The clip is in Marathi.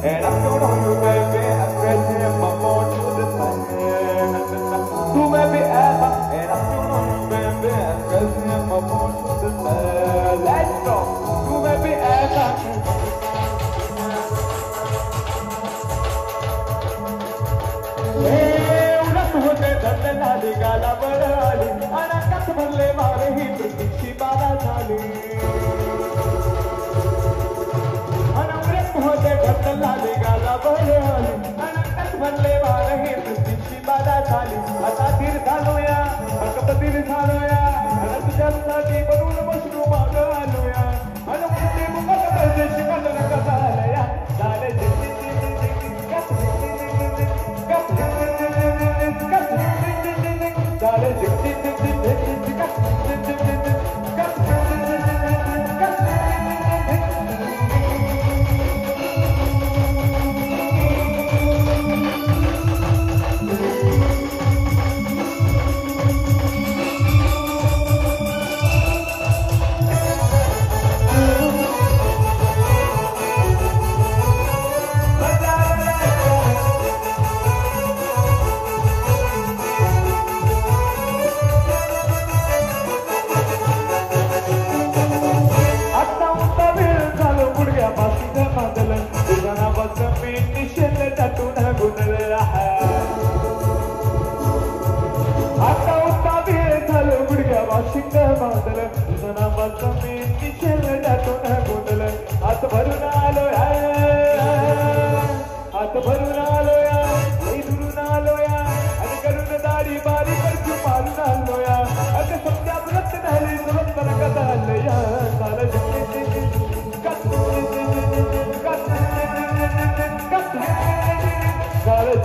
And I don't know you, baby, I press him up on to the side. Tu baby, and I don't know you, baby, I press him up on to the side. Let's go. Tu baby, and झाली गाला बळाली अनाकात भरले वारे ही तुझी बाधा झाली अनवरत होते घट झाली गाला बळाली अनाकात भरले वारे ही तुझी बाधा झाली आता धीर झालोया हकपतीर झालोया आणि तुझ्यासाठी बनवून बसलो माग आलोया आणि मुली मुखात पाहिजे शिकत नका झालया झाले हात भरून आलोया लई दुरून आलोया आणि करून दाढी बारी करचू मारून आलोया आता सध्या व्रत झाली सुरत नका झालया साल साल